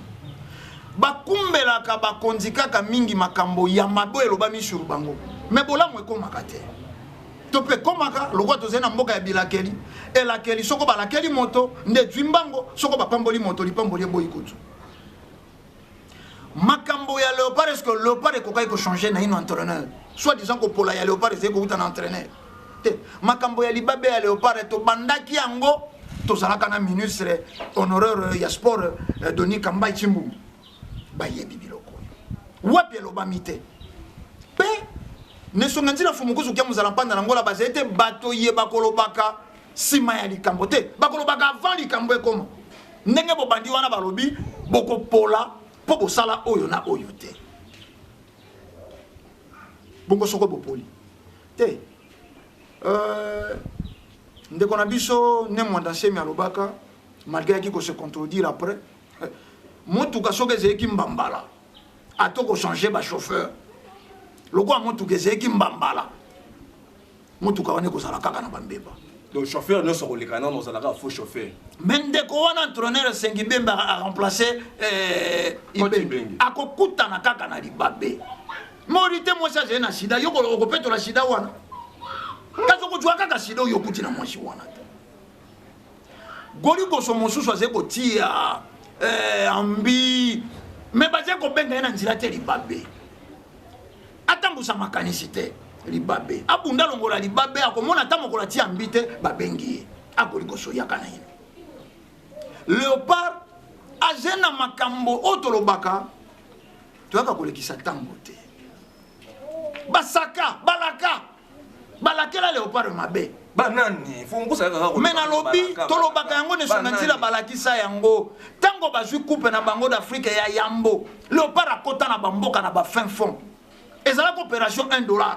bakumbelaka bakondikaka mingi makambo ya mabo elobami sur bango mais bolango ekomaka te tope komaka lokwa tozena mboka ya bilakeli elakeli soko balakeli moto nde dwimbango soko bapamboli moto lipamboli boyi kutu makambo ya Léopard est-ce que Léopard est kokai ko changer na ino entraîneur soit disant que pour la ya Léopard c'est ko uta na entraîneur te makambo ya libabe ya Léopard to bandaki yango to zalaka na ministre honoraire ya sport Denis Kamba Chimbu ba yebi biloko wapi lobamite pe ne songanzila Fumukusu kya muzala panda na ngola bazete bato ye bakolobaka sima ya likambo te bakolobaka avant likambo ekoma ndenge bo bandi wana balobi boko pola Popo sala oyo na oyo te. Bongo soko bopoli. Te. Ndeko na biso ne mwandanse mi alobaka malgré qu'il se contredire après. Motuka soke zeki mbambala. Atoko changer ba chauffeur. Loko motuka zeki mbambala. Motuka wane ko sala kaka na bambeba. Donc chauffeur ne sera le canon dans la faux chauffeur. Mendeko wana entraîneur Sengibemba a remplacé Ibengi. Akokuta na kaka na libabe. Morite moi ça j'ai na sida yoko okopeto la sida wana. Kazo ko jwa kaka sida yokuti na mwashi wana. Goli ko so mosusu azeko tia ambi me baze ko benga na nzira te libabe. Atambusa makanisite libabe abunda longola libabe akomona ta mokola tia mbite babengi akoliko soyaka na ino Léopard azena makambo otolobaka toyaka kolekisa tango te basaka balakela Léopard mabe banani Fumukusu kaka mena lobi tolobaka yango ne songanzila balakisa yango tango bazwi coupe na bango d'Afrique ya yambo Léopard akota na bamboka na ba fin fond ezala opération $1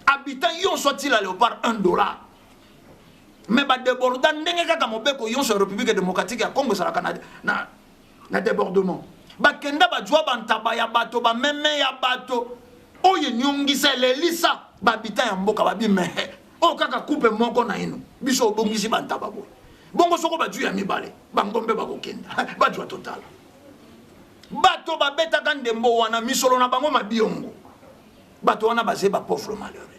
habitant yon sorti la Léopard $1 mais ba déborda ndenge kaka mobeko yon sur République démocratique ya Congo sala Canada na débordement ba kenda ba jwa bantaba ya bato ba meme ya bato oye nyongisa lelisa ba habitant ya mboka ba bime o kaka coupe moko na ino biso bongisi bantaba bo bongo soko ba jwa ya mibale ba ngombe ba kokenda ba jwa total bato babetaka ndembo wana misolo na bango mabiongo bato wana baze ba pauvre malheureux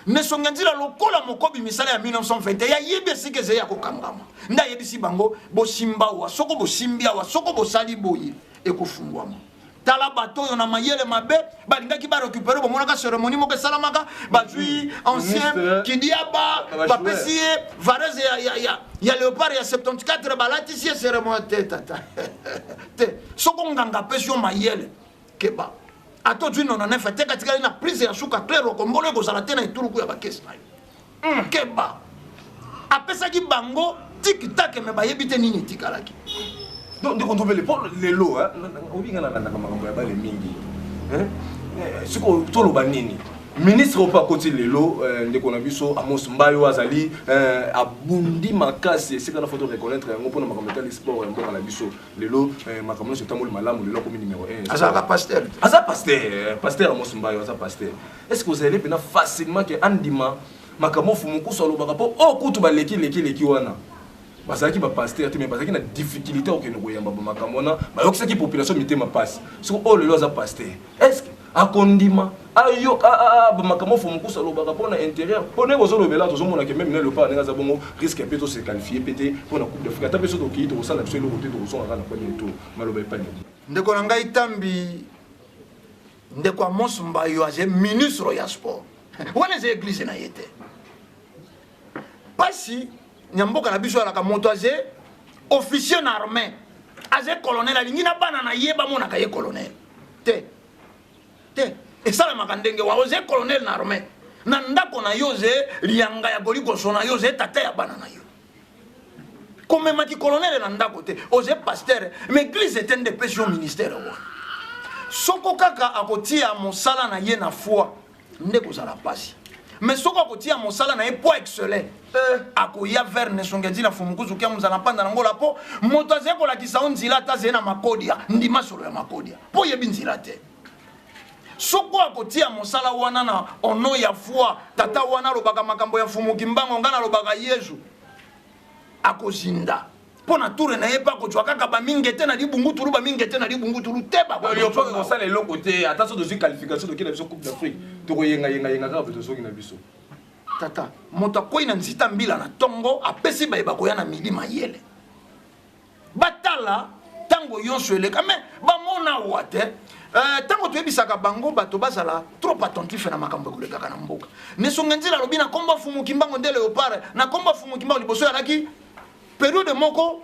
nesonga nzila lokola mokobi misala ya 1921 ya yebesi ke ze ya kokangama nda yebisi bango bosimba wa soko bosimbia wa soko bosali boyi ekofungwama tala bato yo na mayele mabe balingaki ba récupérer bo monaka cérémonie moko salamaka bazui ancien kidiaba bapesi varese ya léopard ya 74 balati si cérémonie tata te soko nganga pesio mayele keba ato tu non en fait katika na prise ya suka clair ko mbolo ko sala tena ituluku ya bakesi na keba apesa ki bango tik tak me ba yebite nini tikalaki donc de contrôler les lots hein obi ngana na makambo ya bale mingi hein siko tolo banini ministre opa côté les lots ndeko na biso Amos Mbayo azali abundi makasi c'est kana photo reconnaître ngo pona makambo ya sport mboka na biso les lots makambo so tamol malamu le lot comme numéro 1 azaka pasteur pasteur Amos Mbayo aza pasteur est-ce que vous allez bien facilement que andima makambo fumuku so lo baka po o kutu baleki wana bazaki ba pasteur te mais bazaki na difficulté okeno koyamba ba makambo na ba yokisaki population mitema passe so o le loza pasteur est-ce que akondima ayo ba makambo fumuku so lo baka pona intérieur pona ko so lo bela to so mona ke même le pas nga za bongo risque peut se qualifier pété pona coupe d'Afrique ta peso to ki to sala biso lo côté to so ngana kwa ni to maloba epani ndeko na ngai tambi ndeko Amos Mbayo aze ministre ya sport wana ze église na yete pasi nyamboka na biso ala ka moto aze officier na armée aze colonel alingi na bana na yeba mona ka ye colonel te et ça la makandenge wa oze colonel na armée na ndako na yoze lianga ya goliko sona yoze tata ya bana na yo comme maki colonel na ndako te oze pasteur mais église était de pression ministère wa soko kaka akotia mosala na ye na foi ndeko za la pasi mais soko akotia mosala na ye po excellent akoya vers nesongezi na fumukuzu kia muzana panda ngola po moto azeko la kisa onzila ta zena makodia ndima solo ya makodia po yebi nzila te soko akotia mosala wana na ono ya foi tata wana lobaka makambo ya fumuki mbango ngana lobaka Yesu akozinda pona tour na yepa ko twa kaka ba mingete na libungutulu ba mingete na libungutulu teba ko yo pas mosala le côté attention de qualification de kila biso coupe d'Afrique to ko yenga ka beto soki na biso tata moto ko ina nzita mbila na tongo apesi ba yeba ko ya na milima yele batala tango yonso eleka me ba mona wate tango toyebisaka bango bato bazala trop attentif na makambo koleka na mboka nesonga nzila lobina komba fumu kimbango ndele opare na komba fumu kimbango liboso ya laki période moko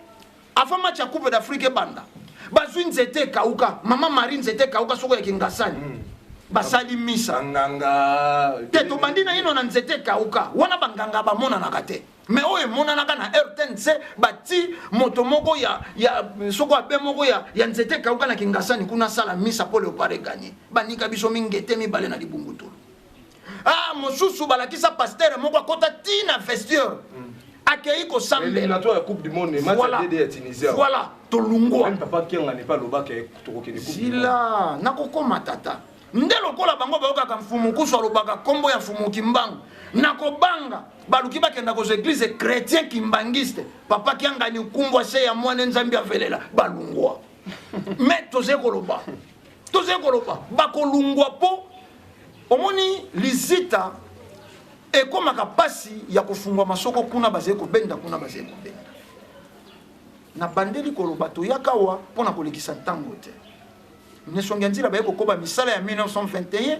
avant match ya coupe d'Afrique banda bazwi nzete kauka mama Marie nzete kauka soko ya kingasani basali misa nganga te to bandina ino na nzete kauka wana banganga bamona na kate mais oye mona na kana RTNC bati moto moko ya soko abe moko ya nzete kauka na kingasani kuna sala misa pole opare gagner banika biso mingete mibale na libungutulu mosusu balakisa pasteur moko akota tina vestiaire akei ko sambe éliminatoire ya coupe du monde match ya DD ya Tunisia voilà to lungwa même papa Kenga n'est pas lobaka to ko kene coupe sila nakokoma tata ndelo kola bango bayoka ka mfumu kuswa lobaka kombo ya mfumu kimbango nakobanga baluki bakenda ko église chrétien kimbangiste papa Kenga ni kumbwa se ya mwana nzambi avelela balungwa mais toze koloba bakolungwa po omoni lizita ekoma kapasi ya kufungwa masoko kuna baze kobenda na bandeli koloba to yakawa pona kolekisa ntango te nesonga nzila baye kokoba misala ya 1921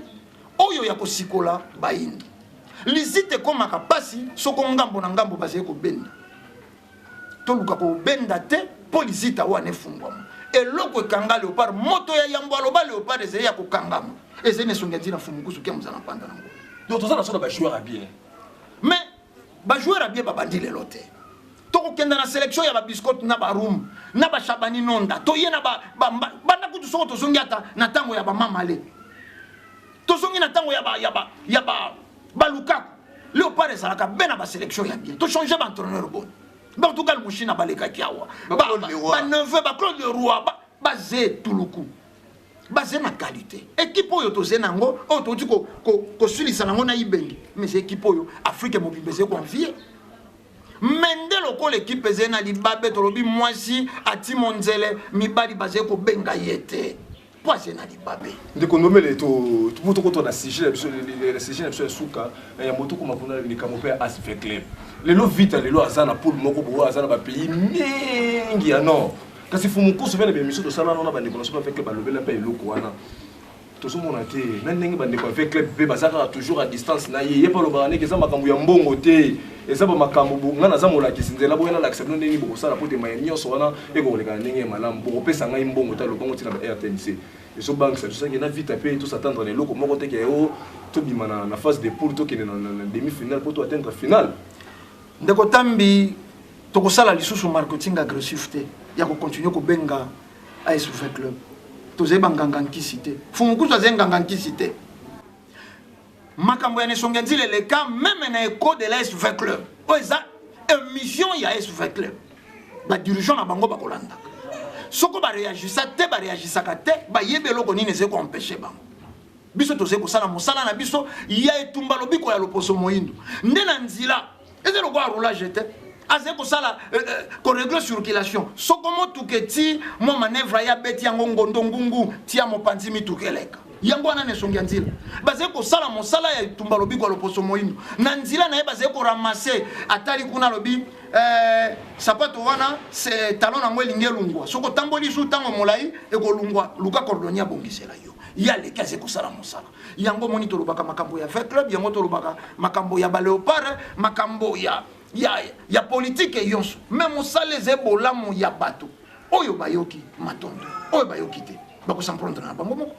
oyo ya kosikola baini lizite koma kapasi soko ngambo na ngambo baze kobenda to luka kobenda te po lizita wana efungwama eloko ekanga leopard moto ya yambo aloba leopard ezeli ya kokangama ezeli nesonga nzila fumukusu kia muzana panda nango donc ça ça ba joueur à bien mais ba joueur à bien ba bandi lelo te to ko kenda na sélection ya ba biscotte na ba room na ba Shabani Nonda to ye na ba banda kutu soko to zongi ata na tango ya ba mamale to zongi na tango ya ba Lukaku Léopard ezalaka bena ba sélection ya bien to changer ba entraîneur bon ba to gal mushina ba leka kiawa ba neveu ba Claude Leroy ba ze tuluku basé na qualité équipe oyo to zenango o to tiko ko sulisa nango na ibengi mais équipe oyo Afrique mobile bese confier mende loko l'équipe ezena libabe tolobi mwasi ati monzele mibali baze ko benga yete poise na libabe ndeko ndomele to moto ko to na sigile les sigile sur suka ya moto ko makuna ni kamope as fait club lelo vita lelo azana pour moko bo azana ba pays mingi ya non kasi fumu ko souvena be miso to sala na ba ndeko so pas fait club balobela pa eloko wana to so mona te na ndenge ba ndeko fait club be bazaka toujours à distance na ye pa lo ba ne ke za makambo ya mbongo te eza ba makambo ngana za mola kisinzela boyena la accepter ndeni bo sala pour te mayemi so wana e ko leka ndenge malamu bo pesa ngai mbongo ta lo bongo tina ba RTNC et so banque ça qui na vite payer tout s'attendre les locaux moko te ke o to bima na phase de poule to ke na demi-finale pour to atteindre finale ndeko tambi to ko sala lisusu marketing agressif te ya ko continuer ko benga AS Football Club to zeba nganga nkisite fungu to zenga nganga nkisite makambo ya nesonga nzile le cas même na écho de l'AS Football Club o eza émission ya AS Football Club ba dirigeant na bango ba kolanda soko ba réagissa te ba yebelo ko nini ze ko empêcher bango biso to ze ko sala mosala na biso ya etumba lobiko ya loposo moyindo ndena nzila eze lo kwa roulage te aze ko sala ko régler circulation soko mo tuketi mo manœuvre ya beti yango ngondo ngungu tia mo panzimi tukeleka yango wana nesongia nzila baze ko sala mosala ya etumba lobiko ya loposo moyindo na nzila na ye baze ko ramasser atali kuna lobi sapato wana c'est talon na ngwe lingelungwa soko tamboli su tango molai ekolungwa luka cordonia bongisela yo ya le kaze ko sala mosala yango moni to lobaka makambo ya fait club yango to lobaka makambo ya ba léopard makambo ya politique yonso même mosala zebola mo ya bato oyo bayoki matondo oyo bayoki te bako s'emprendre na bango moko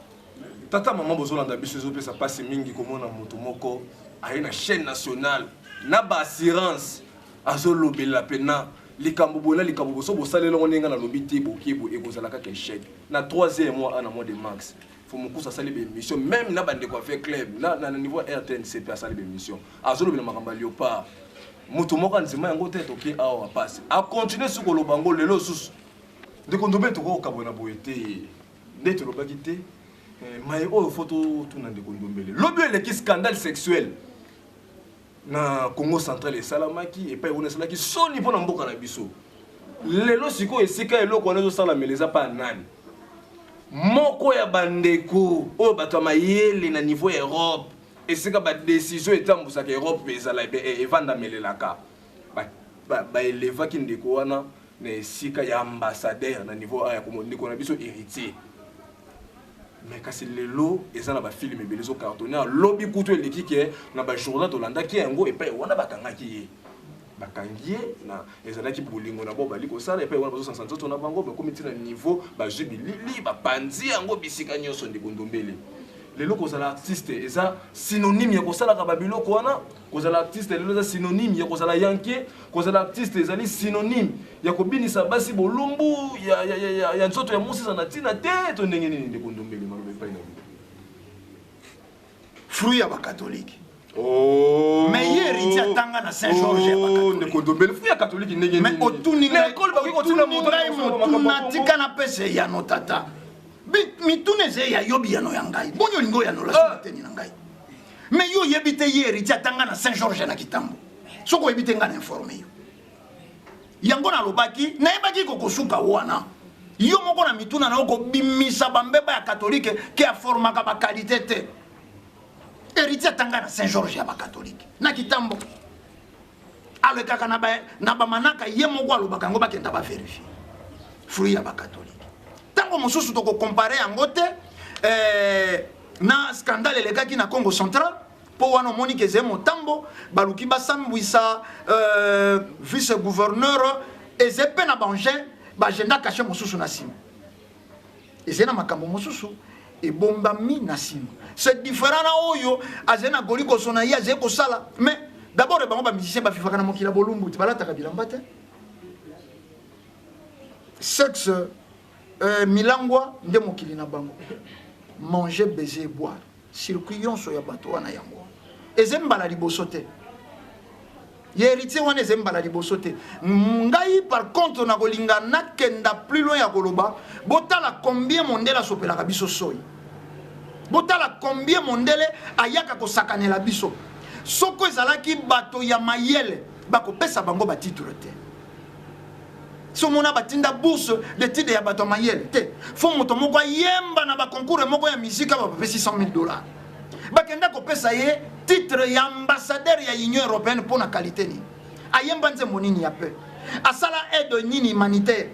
tata maman bozolanda biso ezopesa pasi mingi komona moto moko aye na chaîne nationale na ba assurance azolobela pena likambo bona likambo boso bosalela ngonenga na lobi te bokiebo ekozala kaka échec na 3e mois na mois de max faut mokusa sali be mission même na bande ko fait club na niveau RTNC pa sali be mission azolobela makamba léopard moto moko nzima yango te toki awa passe a continuer suko lobango lelo susu ndeko ndobe to ko kabona boete ndete lobaki te mais oyo photo tuna ndeko ndombele lobi le scandale sexuel na Congo central et salamaki et pas on salaki soni pona mboka na biso lelo siko esika eloko wana zo sala meleza pa nani moko ya bandeko o bato mayele na niveau Europe esika ba décision etambusa ke Europe ezala e vanda melelaka ba eleva ki ndeko wana na esika ya ambassadeur na niveau ya komo ndeko na biso héritier mais kasi lelo ezana ba film ebelezo cartonner lobby kutu eliki ke na ba journal to landa ki yango et puis wana bakangaki ye bakangie na ezalaki bolingo na bo bali ko sala et puis wana bazo sansa to na bango ba komiti na niveau ba jubili ba panzi yango bisika nyoso ndeko ndombele lelo kozala artiste eza synonyme ya kosala ka babiloko wana kozala artiste lelo eza synonyme ya kozala yanke kozala artiste ezali synonyme ya kobinisa basi bolumbu ya nzoto ya musisa na tina te to ndenge nini ndeko ndombele malobe pa ina fruit ya ba catholique oh mais hier il atanga na Saint Georges ya ba catholique ndeko ndombele fruit ya catholique ndenge nini mais otuni l'école ba ko tuna moto na tika na pese ya notata mituneze ya yobi yano ya ngai bonyo lingo yano la sumateni na ngai mais yo yebite yeri ti atanga na Saint Georges na kitambo soko yebite nga na informer yo yango na lobaki na yebaki ko kosuka wana yo moko na mituna na ko bimisa bambeba ya catholique ke a formaka ba qualité te héritier atanga na Saint Georges ya ba catholique na kitambo ale kaka na ba manaka ye moko alobaka ngo bakenda ba vérifier fruit ya ba catholique tango mosusu to ko comparer yango te na scandale elekaki na Congo central po wana moni ke ze motambo baluki basambwisa vice gouverneur ezepe na bangin ba agenda caché mosusu na sima ezena makambo mosusu ebombami na sima c'est différent na oyo azena goliko sona ya ze ko sala mais d'abord bango ba musicien ba fifaka na mokila bolumbu balataka bilamba te sexe milangwa nde mokili na bango manger baiser boire circuit yonso ya bato wana yango ezembala liboso te ye héritier wana ezembala liboso te ngai par contre na kolinga nakenda plus loin ya koloba botala combien mondele asopelaka biso soi botala combien mondele ayaka kosakanela biso soko ezalaki bato ya mayele bakopesa bango batitre te somona batinda bourse de titre ya bato mayele te fo moto moko ayemba na baconcours moko ya musique bapesi $100,000 bakenda kopesa ye titre ya ambassadeur ya Union européenne pour na qualité ni ayemba nze monini ya pe asala aide nini humanitaire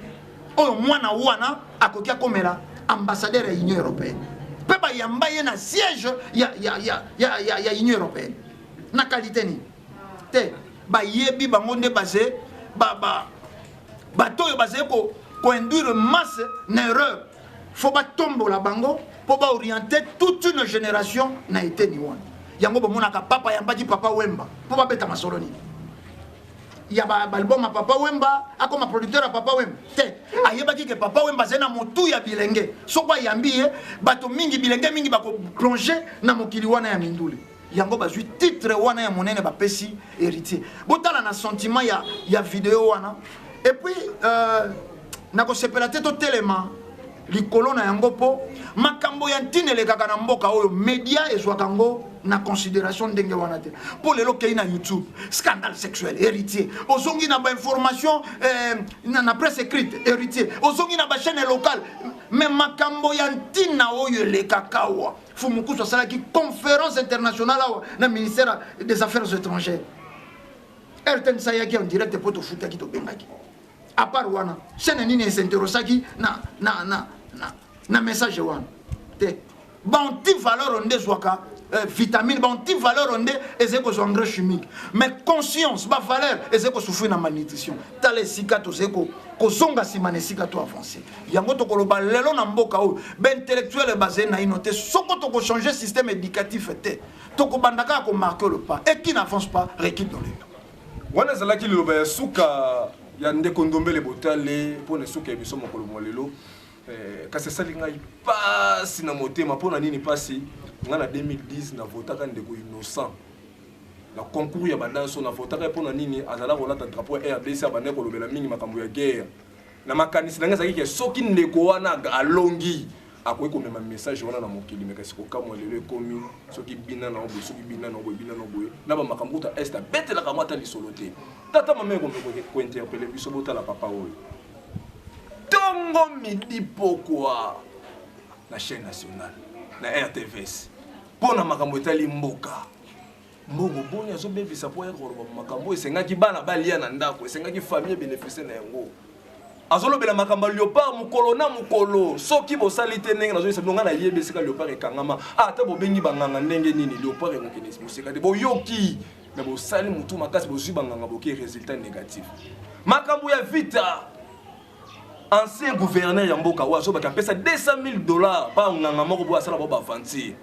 oyo mwana wana akoki akomela ambassadeur ya Union européenne pe bayamba ye na siège ya Union européenne na qualité ni te bayebi bango nde base bato oyo bazali induire masse na erreur faut batombola bango pour orienter toute une génération na eteni wana yango bomonaka papa yambaki papa Wemba pour babeta masolo nini ya balbum ya papa Wemba akoma producteur ya papa Wemba te ayebaki ke papa Wemba zena motu ya bilenge soko ayambi ye bato mingi bilenge mingi bako plonger na mokili wana ya minduli yango bazwi titre wana ya monene bapesi héritier botala na sentiment ya vidéo wana et puis nakosepela te totelema likolo na yango po makambo ya ntine elekaka na mboka oyo media ezwaka yango na considération ndenge wana te po lelo kei na YouTube scandale sexuel héritier ozongi na bainformation na presse écrite héritier ozongi na bachaîne locale mais makambo ya ntina oyo elekaka awa fumukusu asalaki conférence internationale awa na ministère des affaires étrangères RTN sayaki en direct po tofutaki tobengaki à part wana chaîne nini s'interrosaki na message wana te banti valeur onde zwaka vitamine banti valeur onde ezeko zo engrais chimique mais conscience ba valeur ezeko souffrir na malnutrition tale sika to zeko kozonga simane sika to avancer yango to koloba lelo na mboka o ben intellectuel basé na inoté soko to ko changer système éducatif te to ko bandaka ko marquer le pas et qui n'avance pas recule dans le wana zalaki loba ya suka ya ndeko ndombele botale pour ne suka biso mokolo molelo kasi sali ngai pasi na motema pona nini pasi nga na 2010 na votaka ndeko innocent la concours ya bandanso na votaka pona nini azala kolata drapeau RDC abande kolobela mingi makambo ya guerre na makanisi na nga zaki ke soki ndeko wana alongi akoki komema message wana na mokili me kasi kokamwa lelo ekomi soki bina na obo soki bina na obo bina na obo na ba makambo ta est betela ka mata lisolo te tata mama ko interpeller biso botala papa oyo tongo midi pokwa na chaîne nationale na RTVS pona makambo etali mboka mbongo boni azo bebisa po ya koroba makambo esengaki bana balia na ndako esengaki famille bénéficier na yango azolobela makambo Léopard mukolo na mukolo soki bosali te ndenge nazo esabonga na yebesika Léopard ekangama ata bobengi banganga ndenge nini Léopard ekokenesi musika de boyoki na bosali mutu makasi bozwi banganga boki résultat négatif makambo ya vita ancien gouverneur ya mboka wazo bakapesa $200,000 pa nganga moko bo asala bo bafanti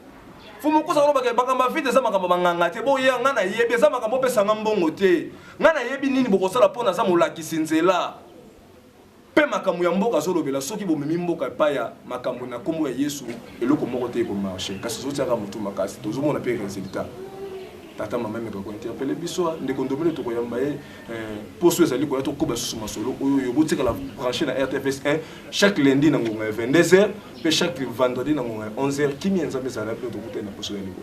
fumu kusa ko bakamba vite za makambo banganga te bo ya ngana yebi za makambo pesa ngambongo te ngana yebi nini bokosala pona za molakisi nzela pe makambo ya mboka zolobela soki bomemi mboka pa ya makambo na kombo ya Yesu eloko moko te ko marcher kasi zotiaka mutu makasi tozomona pe résultat tata mama me ko interpeller biso ndeko ndomele to koyamba ye poso ezali ko to koba susu masolo oyo yobotika la brancher na RTVS 1 chaque lundi na ngonga 22h pe chaque vendredi na ngonga 11h kimi nzambe za la pe to kutena poso ya liko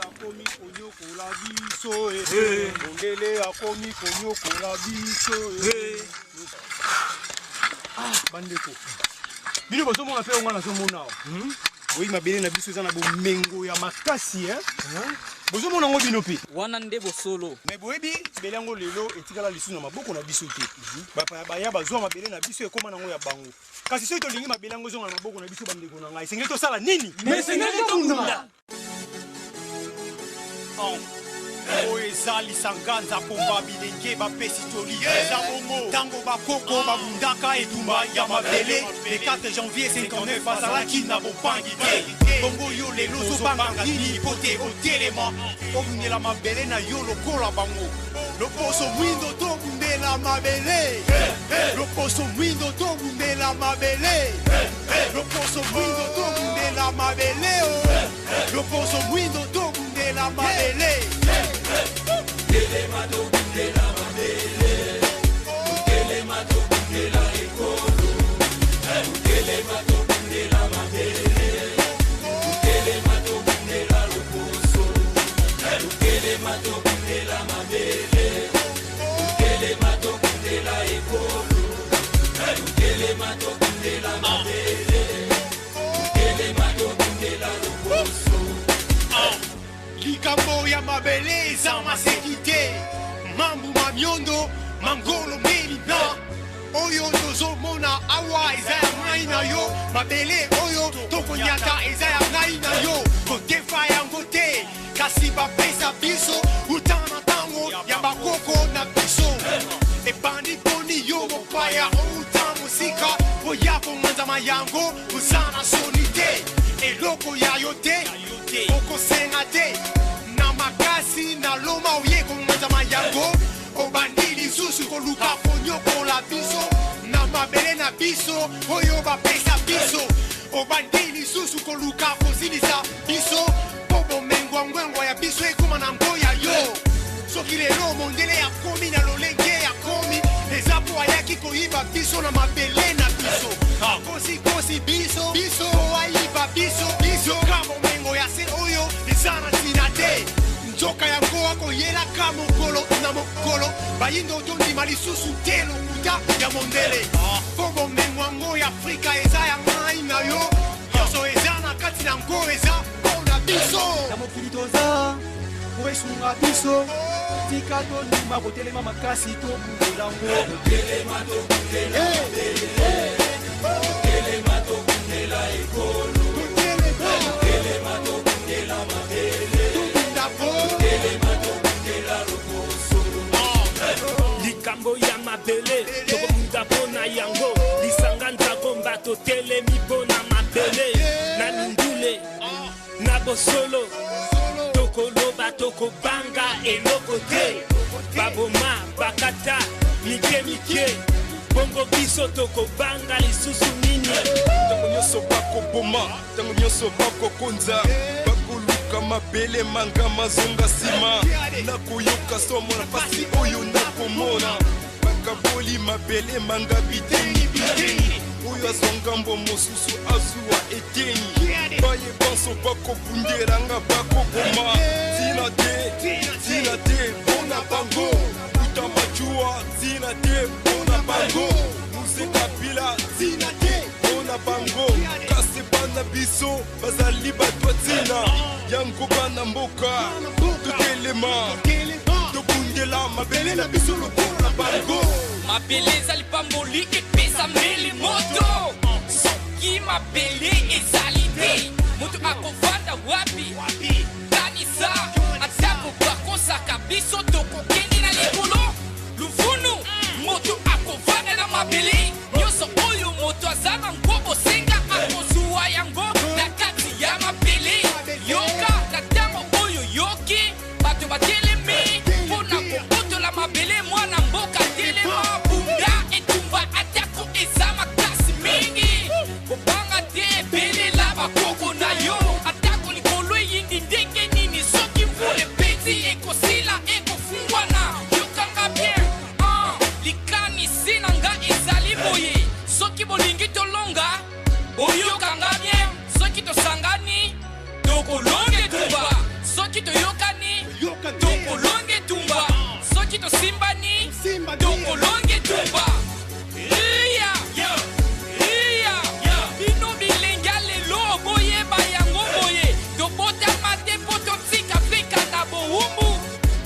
akomi konyokola biso ondele akomi konyokola biso bandeko bino bozomona pe ngwana zomona oyi mabele na biso eza na bomengo ya makasi bozomona ngo bino pe wana nde bosolo me boyebi bele yango lelo etikala lisu na maboko na biso te baya bazwa mabele na biso ekoma nango ya bango kasi soki tolingi mabele yango ezonga na maboko na biso bandeko na ngai esengeli tosala nini esengeli tokunda oyo ezali sanganza komba bilenge bapesi toli eza bongo ntango bakoko babundaka etumba ya mabele le 4 janvier 59 azalaki na bopangi te bongo yo lelo ozobanga nini po te otelema obundela mabele na yo lokola bango loposo mwindo tobundela mabele loposo mwindo tobundela mabele loposo mwindo tobundela mabele loposo mwindo tobundela mabele Telema tobundela mabele Telema tobundela ekolo Telema tobundela mabele Telema tobundela loposo Telema tobundela mabele mabele eza masekite mambu mamiondo mangolo melina oyo tozomona awa eza ya ngai na yo mabele oyo tokonyata eza ya ngai na yo kotefa yango te kasi bapesa biso utana ntango ya bakoko na biso ebandi poni yo mopaya outa mosika oya komanzama yango ozana soni te eloko ya yo te okosenga te na makasi na loma oye komanzama yango obandi lisusu koluka konyokola biso na mabele na biso oyo bapesa biso obandi lisusu koluka kosilisa biso po bomengwangwengwa ya biso ekoma na ngoya yo soki lelo mondele akomi na lolenge akomi eza po ayaki koyiba biso na mabele na biso kosikosi biso oayiba biso ka bomengo ya se oyo eza na ntina te nzoka yango akoyelaka mokolo na mokolo bayindo tondima lisusu te lokuta ya mondele po bomengo yango ya afrika eza ya ngai na yo nyonso eza na kati na ngo eza mpona biso na mokili toza po esunga biso tika tondima kotelema makasi tobundelango ekolo likambo ya mabele tokobunda mpona yango lisanga nzako mbato telemi mpona mabele na mindule na bosolo tokoloba tokobanga eloko te baboma bakata mike bongo biso tokobanga lisusu nini ntango nyonso bakoboma ntango nyonso bakokonza bakoluka mabele manga mazonga nsima nakoyoka somo na pasi oyo nakomona bakaboli mabele manga biteni oyo azongambo mosusu azuwa eteni baye banso bakobundelanga bakoboma tina te mpona bango utamajuwa tina te mpona bango musekapila tina te mpona bango kasi bana biso bazali bato tina yango bana mboka totelema tobundela mabele na biso lokola bango mabele ezali pamboli epesa mbeli moto soki mabele ezali te moto akovanda wapi kanisa atako bakosaka biso tokokende na likolo luvunu moto akovanda na mabele nyonso oyo moto aza na ngobo senga akozuwa yango na kati ya mabele yoka na ntango oyo yoki bato batelemi mpona kobotola mabele mwana mboka telema bunda etumba atako eza makasi mingi kobanga te ebelela bakoko na yo atako likolo eyindi ndenge nini soki mvula epeti ekosila ekofungwana yokanga bien likanisi na nga ezali boye soki bolingi tolonga boyokanga bien soki tosangani tokolonge tumba soki toyokani tokolonge tumba soki tosimbani tokolonge tumba bino bilenge lelo boyeba yango boye tobotama te mpo totika peka na bowumbu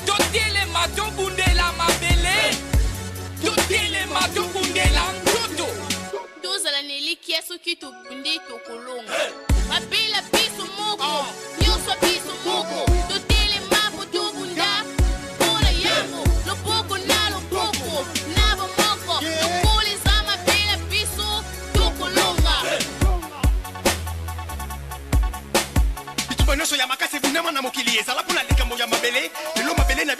totelema tobundela mabele totelema tobundela ndoto tozala na elikia soki tobunde tokolonga mabela biso moko nyonso biso moko totelema po tobunda mpona yango loboko na loboko na bomoko lokola eza mabela biso tokolonga bituba nyonso ya makasi ebundama na mokili ezala mpona likambo ya mabele lelo mabele na